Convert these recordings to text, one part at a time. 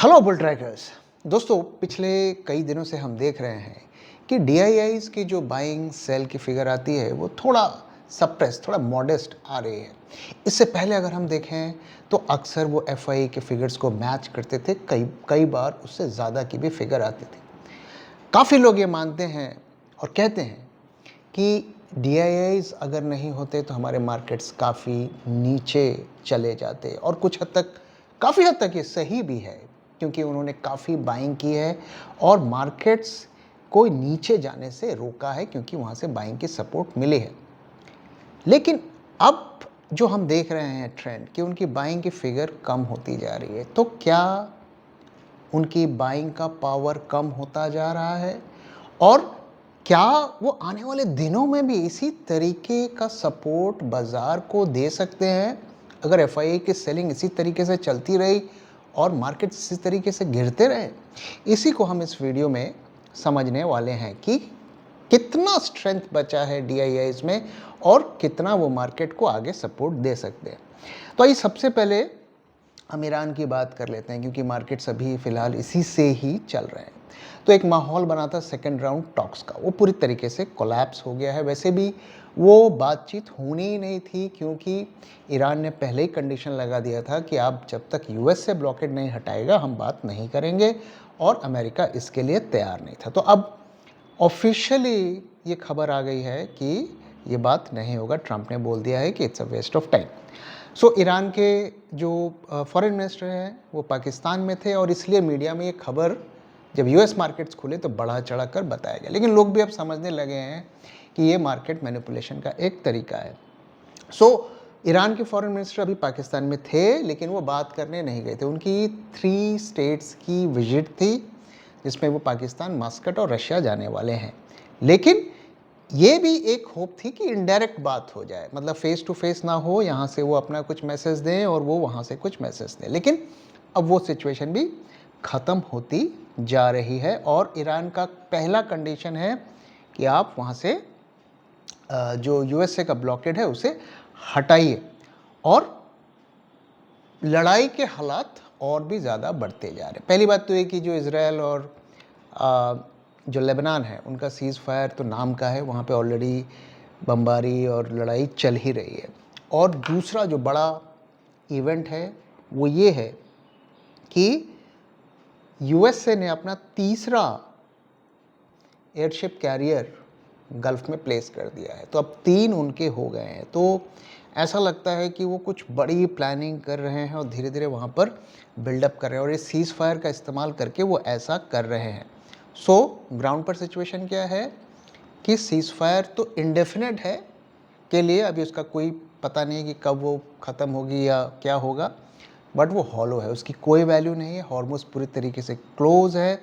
Hello bull trackers. दोस्तों, पिछले कई दिनों से हम देख रहे हैं कि डीआईआईज की जो बाइंग सेल की फिगर आती है वो थोड़ा सप्रेस, थोड़ा मॉडेस्ट आ रही है। इससे पहले अगर हम देखें तो अक्सर वो एफआई के फिगर्स को मैच करते थे, कई कई बार उससे ज़्यादा की भी फिगर आती थी। काफ़ी लोग ये मानते हैं और कहते हैं कि डीआईआईज अगर नहीं होते तो हमारे मार्केट्स काफ़ी नीचे चले जाते, और कुछ हद तक, काफ़ी हद तक ये सही भी है, क्योंकि उन्होंने काफ़ी बाइंग की है और मार्केट्स को नीचे जाने से रोका है, क्योंकि वहाँ से बाइंग की सपोर्ट मिली है। लेकिन अब जो हम देख रहे हैं ट्रेंड कि उनकी बाइंग की फिगर कम होती जा रही है, तो क्या उनकी बाइंग का पावर कम होता जा रहा है? और क्या वो आने वाले दिनों में भी इसी तरीके का सपोर्ट बाज़ार को दे सकते हैं, अगर एफआईआई की सेलिंग इसी तरीके से चलती रही और मार्केट इसी तरीके से गिरते रहे? इसी को हम इस वीडियो में समझने वाले हैं कि कितना स्ट्रेंथ बचा है डीआईआईज में और कितना वो मार्केट को आगे सपोर्ट दे सकते हैं। तो आइए सबसे पहले हम ईरान की बात कर लेते हैं, क्योंकि मार्केट्स अभी फ़िलहाल इसी से ही चल रहे हैं। तो एक माहौल बना था सेकेंड राउंड टॉक्स का, वो पूरी तरीके से कोलैप्स हो गया है। वैसे भी वो बातचीत होनी ही नहीं थी, क्योंकि ईरान ने पहले ही कंडीशन लगा दिया था कि आप जब तक यूएस से ब्लॉकेड नहीं हटाएगा हम बात नहीं करेंगे, और अमेरिका इसके लिए तैयार नहीं था। तो अब ऑफिशियली ये खबर आ गई है कि ये बात नहीं होगा। ट्रंप ने बोल दिया है कि it's a waste of time. So Iran के जो फॉरेन मिनिस्टर हैं वो पाकिस्तान में थे, और इसलिए मीडिया में ये खबर जब यूएस मार्केट्स खुले तो बढ़ा चढ़ा कर बताया गया। लेकिन लोग भी अब समझने लगे हैं कि ये मार्केट मैनिपुलेशन का एक तरीका है। सो ईरान के फॉरेन मिनिस्टर अभी पाकिस्तान में थे, लेकिन वो बात करने नहीं गए थे। उनकी 3 स्टेट्स की विजिट थी, जिसमें वो पाकिस्तान, मस्कट और रशिया जाने वाले हैं। लेकिन ये भी एक होप थी कि इनडायरेक्ट बात हो जाए, मतलब फेस टू फेस ना हो, यहाँ से वो अपना कुछ मैसेज दें और वो वहाँ से कुछ मैसेज दें। लेकिन अब वो सिचुएशन भी ख़त्म होती जा रही है, और ईरान का पहला कंडीशन है कि आप वहाँ से जो यूएसए का ब्लॉकेड है उसे हटाइए, और लड़ाई के हालात और भी ज़्यादा बढ़ते जा रहे हैं। पहली बात तो ये कि जो इज़राइल और जो लेबनान है उनका सीज़ फायर तो नाम का है, वहाँ पे ऑलरेडी बमबारी और लड़ाई चल ही रही है। और दूसरा जो बड़ा इवेंट है वो ये है कि यूएसए ने अपना तीसरा एयरशिप कैरियर गल्फ़ में प्लेस कर दिया है। तो अब 3 उनके हो गए हैं। तो ऐसा लगता है कि वो कुछ बड़ी प्लानिंग कर रहे हैं और धीरे धीरे वहाँ पर बिल्डअप कर रहे हैं, और ये सीज़ फायर का इस्तेमाल करके वो ऐसा कर रहे हैं। सो ग्राउंड पर सिचुएशन क्या है कि सीज़ फायर तो इंडेफिनेट है के लिए, अभी उसका कोई पता नहीं है कि कब वो ख़त्म होगी या क्या होगा, बट वो हॉलो है, उसकी कोई वैल्यू नहीं है। हॉर्मुज़ पूरी तरीके से क्लोज़ है।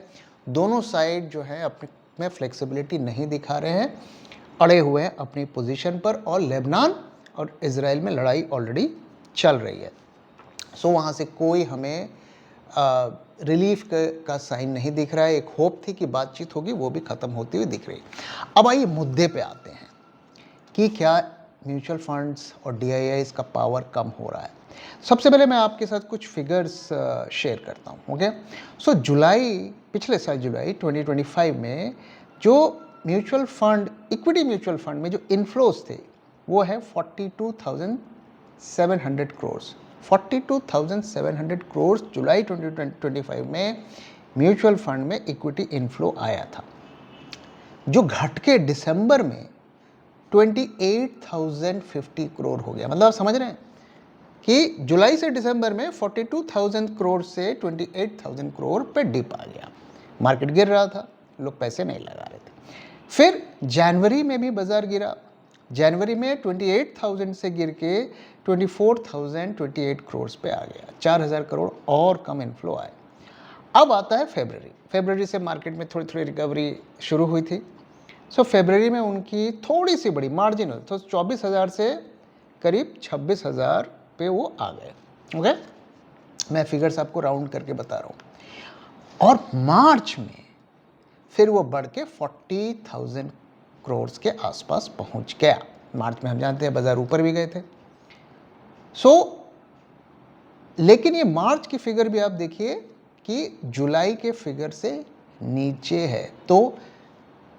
दोनों साइड जो है अपने में फ्लेक्सिबिलिटी नहीं दिखा रहे हैं, अड़े हुए हैं अपनी पोजीशन पर, और लेबनान और इज़राइल में लड़ाई ऑलरेडी चल रही है। सो वहाँ से कोई हमें रिलीफ का साइन नहीं दिख रहा है। एक होप थी कि बातचीत होगी, वो भी ख़त्म होती हुई दिख रही। अब आइए मुद्दे पे आते हैं कि क्या म्यूचुअल फंड्स और डीआईआईज का पावर कम हो रहा है। सबसे पहले मैं आपके साथ कुछ फिगर्स शेयर करता हूँ। ओके, सो पिछले साल जुलाई 2025 में जो mutual fund, equity mutual fund में जो इन्फ्लोज थे वो है 42,700 करोड़। 42,700 करोड़ जुलाई 2025 में म्यूचुअल फंड में इक्विटी इन्फ्लो आया था, जो घट के दिसंबर में 28,050 करोड़ हो गया। मतलब आप समझ रहे हैं कि जुलाई से दिसंबर में 42,000 करोड़ से 28,000 करोड़ पे डिप आ गया। मार्केट गिर रहा था, लोग पैसे नहीं लगा रहे थे। फिर जनवरी में भी बाजार गिरा। जनवरी में 28,000 से गिर के 24,028 करोड़ पे आ गया। 4,000 करोड़ और कम इन्फ्लो आए। अब आता है फरवरी से मार्केट में थोड़ी थोड़ी रिकवरी शुरू हुई थी। सो फरवरी में उनकी थोड़ी सी बड़ी मार्जिनल, तो 24,000 से करीब 26,000 पे वो आ गए। ओके, मैं फिगर्स आपको राउंड करके बता रहा हूँ। और मार्च में फिर वो बढ़ के 40,000 करोड़ के आसपास पहुंच गया। मार्च में हम जानते हैं बाजार ऊपर भी गए थे। सो लेकिन ये मार्च की फिगर भी आप देखिए कि जुलाई के फिगर से नीचे है, तो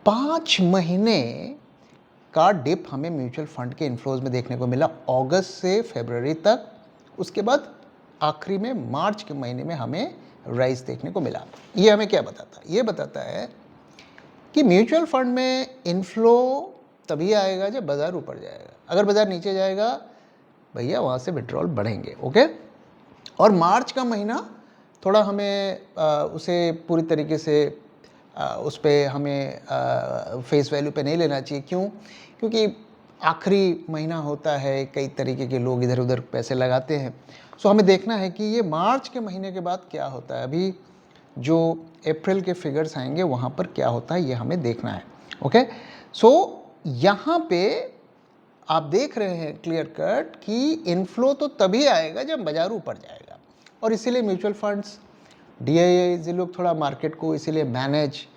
5 महीने का डिप हमें म्यूचुअल फंड के इन्फ्लोज में देखने को मिला अगस्त से फरवरी तक। उसके बाद आखिरी में मार्च के महीने में हमें राइज देखने को मिला। ये हमें क्या बताता है? ये बताता है कि म्यूचुअल फंड में इन्फ्लो तभी आएगा जब बाजार ऊपर जाएगा। अगर बाजार नीचे जाएगा भैया वहाँ से विड्रॉल बढ़ेंगे। ओके, और मार्च का महीना थोड़ा हमें उसे पूरी तरीके से उस पर हमें फेस वैल्यू पे नहीं लेना चाहिए। क्यों? क्योंकि आखिरी महीना होता है, कई तरीके के लोग इधर उधर पैसे लगाते हैं। सो हमें देखना है कि ये मार्च के महीने के बाद क्या होता है। अभी जो अप्रैल के फिगर्स आएंगे वहाँ पर क्या होता है ये हमें देखना है। ओके, सो यहाँ पे आप देख रहे हैं क्लियर कट कि इन्फ्लो तो तभी आएगा जब बाजार ऊपर जाएगा, और इसीलिए म्यूचुअल फंड्स, DIIs, ये लोग थोड़ा मार्केट को इसीलिए मैनेज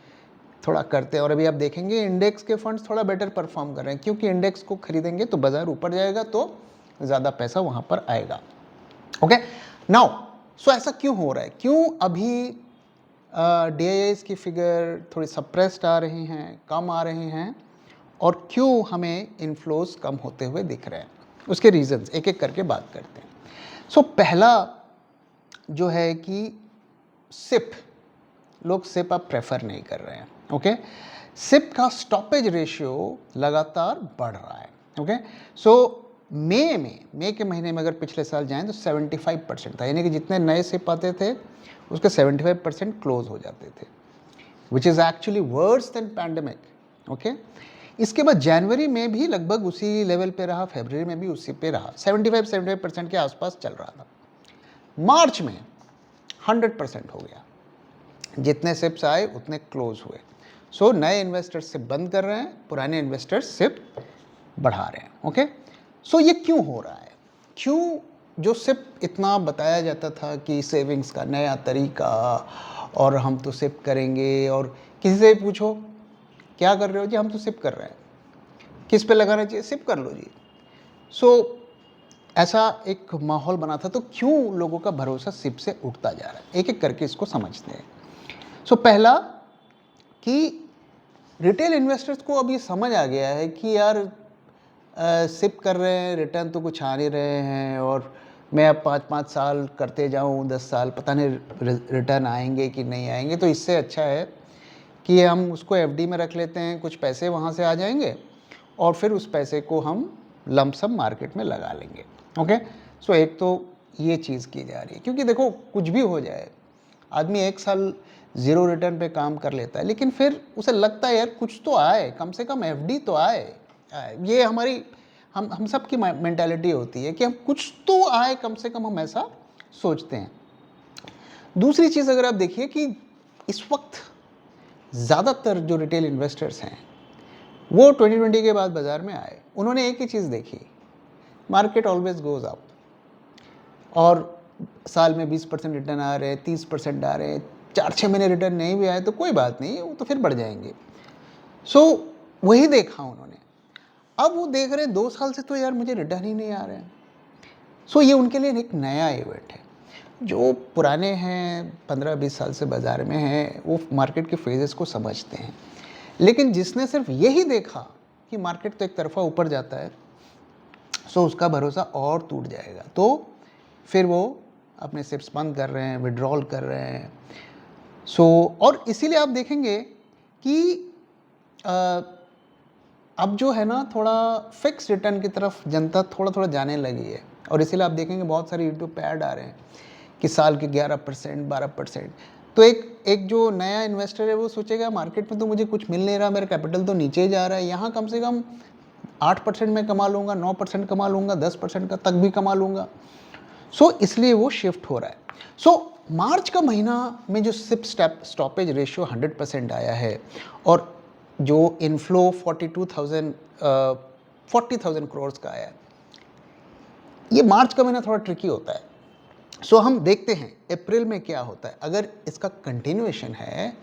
थोड़ा करते हैं। और अभी आप देखेंगे इंडेक्स के फंड्स थोड़ा बेटर परफॉर्म कर रहे हैं, क्योंकि इंडेक्स को खरीदेंगे तो बाजार ऊपर जाएगा तो ज़्यादा पैसा वहाँ पर आएगा। ओके, नाउ सो ऐसा क्यों हो रहा है? क्यों अभी DIIs की फिगर थोड़ी सप्रेस्ड आ रही हैं, कम आ रही हैं, और क्यों हमें इन्फ्लोज कम होते हुए दिख रहे हैं? उसके रीजंस एक एक करके बात करते हैं। सो पहला जो है कि सिप, लोग सिप अब प्रेफर नहीं कर रहे हैं। ओके, सिप का स्टॉपेज रेशियो लगातार बढ़ रहा है। ओके, सो मई के महीने में अगर पिछले साल जाएं तो 75% था, यानी कि जितने नए सिप आते थे उसके 75% क्लोज हो जाते थे, which is actually worse than pandemic. Okay, इसके बाद जनवरी में भी लगभग उसी लेवल पे रहा, फरवरी में भी उसी पे रहा, 75% के आसपास चल रहा था। मार्च में 100% हो गया, जितने सिप्स आए उतने क्लोज हुए। सो नए इन्वेस्टर्स सिप बंद कर रहे हैं, पुराने इन्वेस्टर्स सिप बढ़ा रहे हैं। ओके, सो ये क्यों हो रहा है? क्यों जो सिप इतना बताया जाता था कि सेविंग्स का नया तरीका, और हम तो सिप करेंगे, और किसी से पूछो क्या कर रहे हो जी, हम तो सिप कर रहे हैं, किस पे लगाना चाहिए, सिप कर लो जी। सो ऐसा एक माहौल बना था, तो क्यों लोगों का भरोसा सिप से उठता जा रहा है? एक एक करके इसको समझते हैं। सो पहला कि रिटेल इन्वेस्टर्स को अब ये समझ आ गया है कि यार सिप कर रहे हैं, रिटर्न तो कुछ आ नहीं रहे हैं, और मैं अब 5-5 साल करते जाऊं, 10 साल, पता नहीं रिटर्न आएंगे कि नहीं आएंगे। तो इससे अच्छा है कि हम उसको FD में रख लेते हैं, कुछ पैसे वहाँ से आ जाएंगे, और फिर उस पैसे को हम लमसम मार्केट में लगा लेंगे। ओके, सो एक तो ये चीज़ की जा रही है, क्योंकि देखो कुछ भी हो जाए, आदमी 1 साल ज़ीरो रिटर्न पे काम कर लेता है, लेकिन फिर उसे लगता है यार कुछ तो आए, कम से कम FD तो आए। ये हमारी हम सब की मेंटालिटी होती है कि हम कुछ तो आए कम से कम, हम ऐसा सोचते हैं। दूसरी चीज़ अगर आप देखिए कि इस वक्त ज़्यादातर जो रिटेल इन्वेस्टर्स हैं वो 2020 के बाद बाज़ार में आए, उन्होंने एक ही चीज़ देखी, मार्केट ऑलवेज गोज़ अप, और साल में 20% रिटर्न आ रहे हैं, 30% आ रहे हैं, 4-6 महीने रिटर्न नहीं भी आए तो कोई बात नहीं, वो तो फिर बढ़ जाएंगे। सो वही देखा उन्होंने। अब वो देख रहे हैं 2 साल से तो यार मुझे रिटर्न ही नहीं आ रहे हैं। सो ये उनके लिए एक नया इवेंट है। जो पुराने हैं, 15-20 साल से बाज़ार में हैं, वो मार्केट के फेजेस को समझते हैं। लेकिन जिसने सिर्फ यही देखा कि मार्केट तो एक तरफा ऊपर जाता है, सो उसका भरोसा और टूट जाएगा, तो फिर वो अपने सिप्स बंद कर रहे हैं, विड्रॉल कर रहे हैं। सो और इसीलिए आप देखेंगे कि अब जो है ना, थोड़ा फिक्स रिटर्न की तरफ जनता थोड़ा थोड़ा जाने लगी है, और इसीलिए आप देखेंगे बहुत सारे यूट्यूब पे ऐड आ रहे हैं कि साल के 11%, 12%। तो एक जो नया इन्वेस्टर है वो सोचेगा मार्केट में तो मुझे कुछ मिल नहीं रहा, मेरा कैपिटल तो नीचे ही जा रहा है, यहाँ कम से कम 8% में कमा लूँगा, 9% कमा लूँगा, 10% का तक भी कमा लूँगा। सो इसलिए वो शिफ्ट हो रहा है। सो मार्च का महीना में जो सिप स्टॉपेज रेशियो 100% आया है, और जो इनफ्लो 40,000 करोड़ का आया है, ये मार्च का महीना थोड़ा ट्रिकी होता है। सो हम देखते हैं अप्रैल में क्या होता है। अगर इसका कंटिन्यूएशन है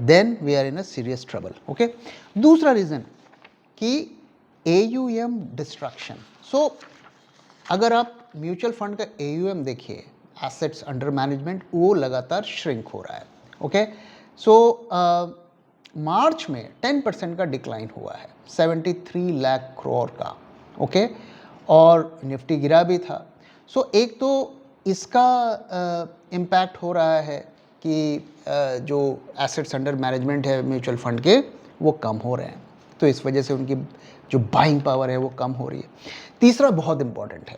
then we are in a serious trouble. Okay, दूसरा रीज़न कि AUM डिस्ट्रक्शन। सो अगर आप म्यूचुअल फंड का AUM देखिए, एसेट्स अंडर मैनेजमेंट वो लगातार श्रिंक हो रहा है। ओके, सो मार्च में 10% का डिक्लाइन हुआ है, 73 लाख करोड़ का। ओके, और निफ्टी गिरा भी था। सो एक तो इसका इम्पैक्ट हो रहा है कि जो एसेट्स अंडर मैनेजमेंट है म्यूचुअल फंड के वो कम हो रहे हैं, तो इस वजह से उनकी जो बाइंग पावर है वो कम हो रही है। तीसरा बहुत इम्पॉर्टेंट है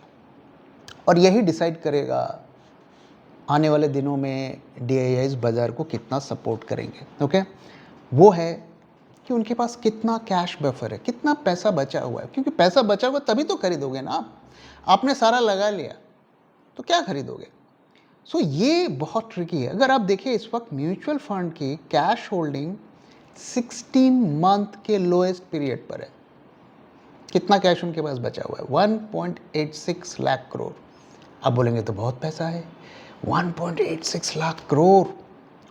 और यही डिसाइड करेगा आने वाले दिनों में DIIs बाज़ार को कितना सपोर्ट करेंगे। ओके, वो है कि उनके पास कितना कैश बफर है, कितना पैसा बचा हुआ है, क्योंकि पैसा बचा हुआ तभी तो खरीदोगे ना आप। आपने सारा लगा लिया तो क्या खरीदोगे। सो ये बहुत ट्रिकी है। अगर आप देखिए इस वक्त म्यूचुअल फंड की कैश होल्डिंग 16 मंथ के लोएस्ट पीरियड पर है। कितना कैश उनके पास बचा हुआ है? 1.86 लाख करोड़। आप बोलेंगे तो बहुत पैसा है, 1.86 लाख करोड़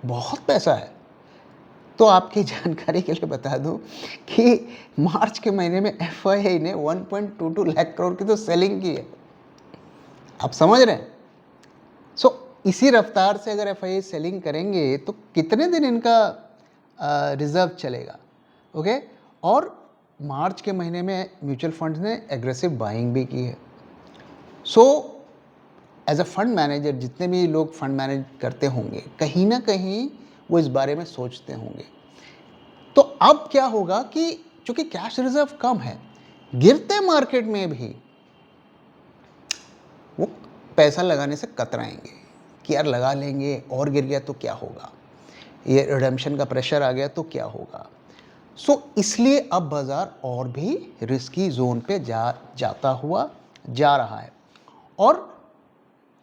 बहुत पैसा है। तो आपकी जानकारी के लिए बता दूं कि मार्च के महीने में FII ने 1.22 लाख करोड़ की तो सेलिंग की है। आप समझ रहे हैं? सो इसी रफ्तार से अगर FII सेलिंग करेंगे तो कितने दिन इनका रिजर्व चलेगा। ओके, और मार्च के महीने में म्यूचुअल फंड्स ने एग्रेसिव बाइंग भी की है। So as a fund manager जितने भी लोग फंड मैनेज करते होंगे कहीं ना कहीं वो इस बारे में सोचते होंगे। तो अब क्या होगा कि चूंकि कैश रिजर्व कम है, गिरते मार्केट में भी वो पैसा लगाने से कतराएंगे कि यार लगा लेंगे और गिर गया तो क्या होगा, ये रिडेम्पशन का प्रेशर आ गया तो क्या होगा। सो इसलिए अब बाजार और भी रिस्की जोन पे जाता हुआ जा रहा है। और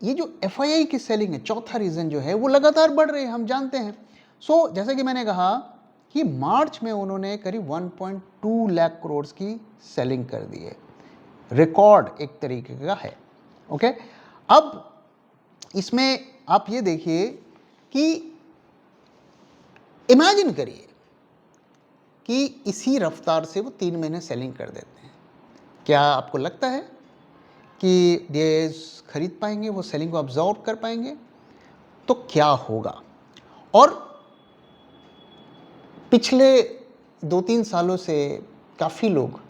ये जो FII की सेलिंग है, चौथा रीज़न जो है वो लगातार बढ़ रही है, हम जानते हैं। सो जैसे कि मैंने कहा कि मार्च में उन्होंने करीब 1.2 लाख करोड़ की सेलिंग कर दी है, रिकॉर्ड एक तरीके का है। ओके, अब इसमें आप ये देखिए कि इमेजिन करिए कि इसी रफ्तार से वो 3 महीने सेलिंग कर देते हैं, क्या आपको लगता है कि DIIs खरीद पाएंगे, वो सेलिंग को अब्जॉर्ब कर पाएंगे? तो क्या होगा। और पिछले 2-3 सालों से काफ़ी लोग,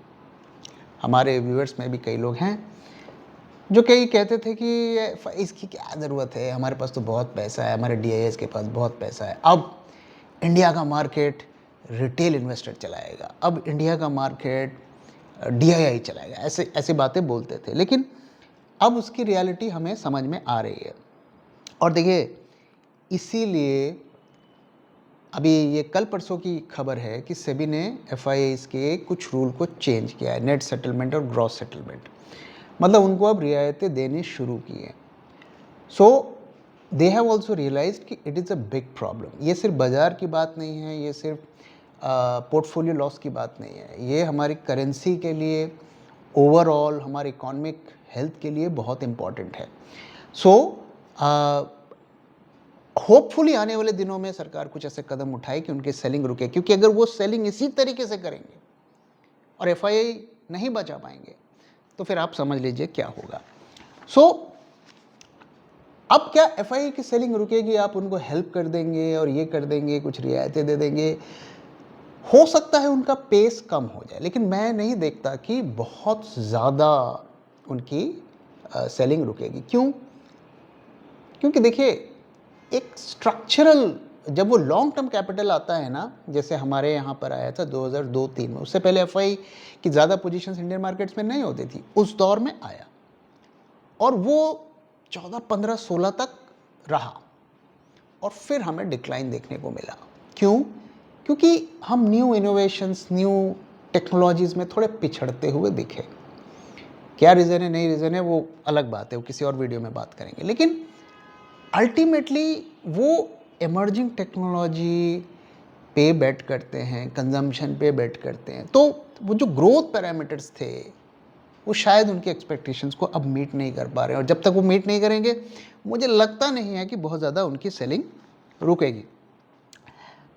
हमारे व्यूअर्स में भी कई लोग हैं जो कई कहते थे कि इसकी क्या ज़रूरत है, हमारे पास तो बहुत पैसा है, हमारे DIIs के पास बहुत पैसा है, अब इंडिया का मार्केट रिटेल इन्वेस्टर चलाएगा, अब इंडिया का मार्केट DII चलाएगा, ऐसे ऐसी बातें बोलते थे। लेकिन अब उसकी रियलिटी हमें समझ में आ रही है। और देखिए इसीलिए अभी ये कल परसों की खबर है कि सेबी ने FIIs के कुछ रूल को चेंज किया है, नेट सेटलमेंट और ग्रॉस सेटलमेंट, मतलब उनको अब रियायतें देनी शुरू की हैं। सो दे हैव ऑल्सो रियलाइज्ड कि it is a big problem. ये सिर्फ बाज़ार की बात नहीं है, ये सिर्फ पोर्टफोलियो लॉस की बात नहीं है, ये हमारी करेंसी के लिए, ओवरऑल हमारी इकोनॉमिक हेल्थ के लिए बहुत इम्पॉर्टेंट है। सो होपफुली आने वाले दिनों में सरकार कुछ ऐसे कदम उठाए कि उनकी सेलिंग रुके, क्योंकि अगर वो सेलिंग इसी तरीके से करेंगे और FII नहीं बचा पाएंगे तो फिर आप समझ लीजिए क्या होगा। सो अब क्या FII की सेलिंग रुकेगी, आप उनको हेल्प कर देंगे और ये कर देंगे, कुछ रियायतें दे देंगे, हो सकता है उनका पेस कम हो जाए, लेकिन मैं नहीं देखता कि बहुत ज़्यादा उनकी सेलिंग रुकेगी। क्यों? क्योंकि देखिए एक स्ट्रक्चरल, जब वो लॉन्ग टर्म कैपिटल आता है ना, जैसे हमारे यहाँ पर आया था 2002-03 में, उससे पहले FII की ज़्यादा पोजीशंस इंडियन मार्केट्स में नहीं होती थी, उस दौर में आया और वो 14, 15, 16 तक रहा और फिर हमें डिक्लाइन देखने को मिला। क्यों? क्योंकि हम न्यू इनोवेशंस, न्यू टेक्नोलॉजीज़ में थोड़े पिछड़ते हुए दिखे। क्या रीज़न है, नहीं रीज़न है, वो अलग बात है, वो किसी और वीडियो में बात करेंगे। लेकिन अल्टीमेटली वो इमर्जिंग टेक्नोलॉजी पे बेट करते हैं, कंजम्पशन पे बेट करते हैं, तो वो जो ग्रोथ पैरामीटर्स थे वो शायद उनके एक्सपेक्टेशंस को अब मीट नहीं कर पा रहे हैं, और जब तक वो मीट नहीं करेंगे मुझे लगता नहीं है कि बहुत ज़्यादा उनकी सेलिंग रुकेगी।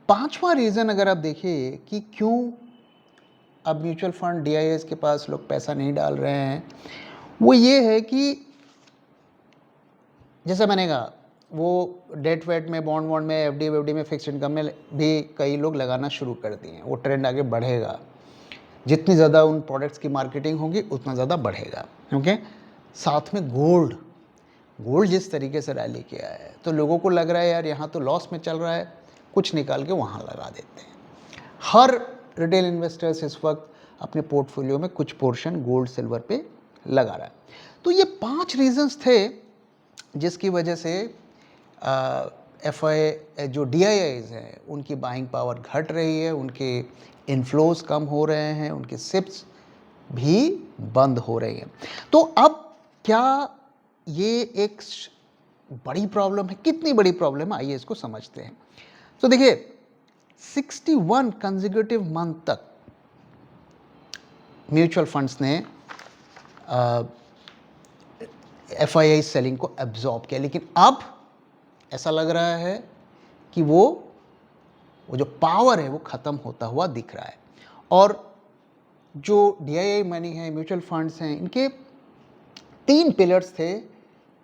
पांचवा रीज़न अगर आप देखिए कि क्यों अब म्यूचुअल फंड DIIs के पास लोग पैसा नहीं डाल रहे हैं, वो ये है कि जैसे मैंने कहा वो डेट वेट में, बॉन्ड वॉन्ड में, एफडी वेफडी में, फिक्स इनकम में भी कई लोग लगाना शुरू कर दिए हैं। वो ट्रेंड आगे बढ़ेगा, जितनी ज़्यादा उन प्रोडक्ट्स की मार्केटिंग होगी उतना ज़्यादा बढ़ेगा। ओके, साथ में गोल्ड, गोल्ड जिस तरीके से रैली किया है तो लोगों को लग रहा है यार यहाँ तो लॉस में चल रहा है, कुछ निकाल के वहाँ लगा देते हैं। हर रिटेल इन्वेस्टर्स इस वक्त अपने पोर्टफोलियो में कुछ पोर्शन गोल्ड सिल्वर पे लगा रहा है। तो ये 5 रीजंस थे जिसकी वजह से एफआई जो डीआईआईज हैं उनकी बाइंग पावर घट रही है, उनके इन्फ्लोज कम हो रहे हैं, उनके सिप्स भी बंद हो रही हैं। तो अब क्या ये एक बड़ी प्रॉब्लम है? कितनी बड़ी प्रॉब्लम है, आइए इसको समझते हैं। तो देखिए 61 कंसेक्यूटिव मंथ तक म्यूचुअल फंड्स ने एफआईआई सेलिंग को एब्जॉर्ब किया, लेकिन अब ऐसा लग रहा है कि वो जो पावर है वो ख़त्म होता हुआ दिख रहा है। और जो डीआईआई मनी है, म्यूचुअल फंड्स हैं, इनके 3 पिलर्स थे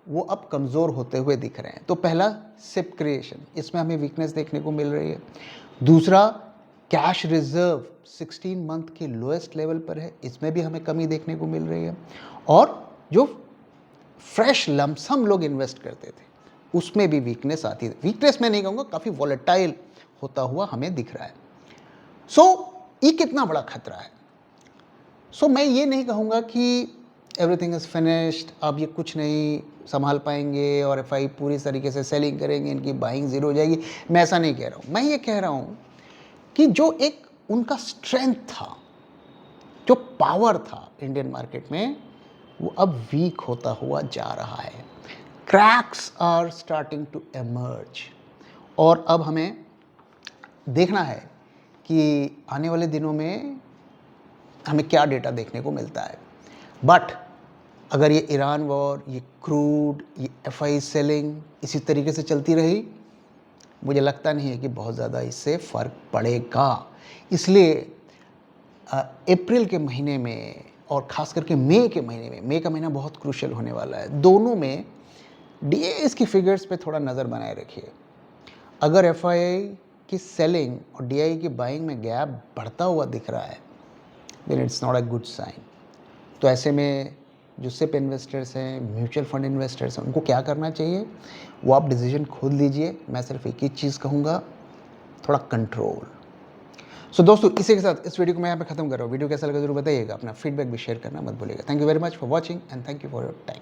वो अब कमज़ोर होते हुए दिख रहे हैं। तो पहला सिप क्रिएशन, इसमें हमें वीकनेस देखने को मिल रही है। दूसरा कैश रिजर्व 16 मंथ के लोएस्ट लेवल पर है, इसमें भी हमें कमी देखने को मिल रही है। और जो फ्रेश लमसम लोग इन्वेस्ट करते थे उसमें भी वीकनेस आती है। वीकनेस मैं नहीं कहूँगा, काफ़ी वॉलेटाइल होता हुआ हमें दिख रहा है। ये कितना बड़ा खतरा है? मैं ये नहीं कहूँगा कि एवरीथिंग इज़ फिनिश्ड, अब ये कुछ नहीं संभाल पाएंगे और एफआई पूरी तरीके से सेलिंग करेंगे, इनकी बाइंग ज़ीरो हो जाएगी। मैं ऐसा नहीं कह रहा हूँ। मैं ये कह रहा हूँ कि जो एक उनका स्ट्रेंथ था, जो पावर था इंडियन मार्केट में, वो अब वीक होता हुआ जा रहा है। Cracks are starting to emerge. और अब हमें देखना है कि आने वाले दिनों में हमें क्या डेटा देखने को मिलता है। बट अगर ये ईरान वॉर, ये क्रूड, ये एफआई सेलिंग इसी तरीके से चलती रही, मुझे लगता नहीं है कि बहुत ज़्यादा इससे फ़र्क पड़ेगा। इसलिए अप्रैल के महीने में और ख़ास करके मई के महीने में, मई का महीना बहुत क्रूशियल होने वाला है, दोनों में डीआईआईज की फिगर्स पे थोड़ा नज़र बनाए रखिए। अगर एफआई की सेलिंग और डीआईआई की बाइंग में गैप बढ़ता हुआ दिख रहा है, then it's not a good sign. तो ऐसे में जो सिप इन्वेस्टर्स हैं, म्यूचुअल फंड इन्वेस्टर्स हैं, उनको क्या करना चाहिए वो आप डिसीजन खुद लीजिए। मैं सिर्फ एक ही चीज़ कहूँगा, थोड़ा कंट्रोल। दोस्तों इसी के साथ इस वीडियो को मैं यहाँ पे ख़त्म कर रहा हूँ। वीडियो कैसा लगा जरूर बताइएगा, अपना फीडबैक भी शेयर करना मत भूलिएगा। Thank you very much for watching and thank you for your time.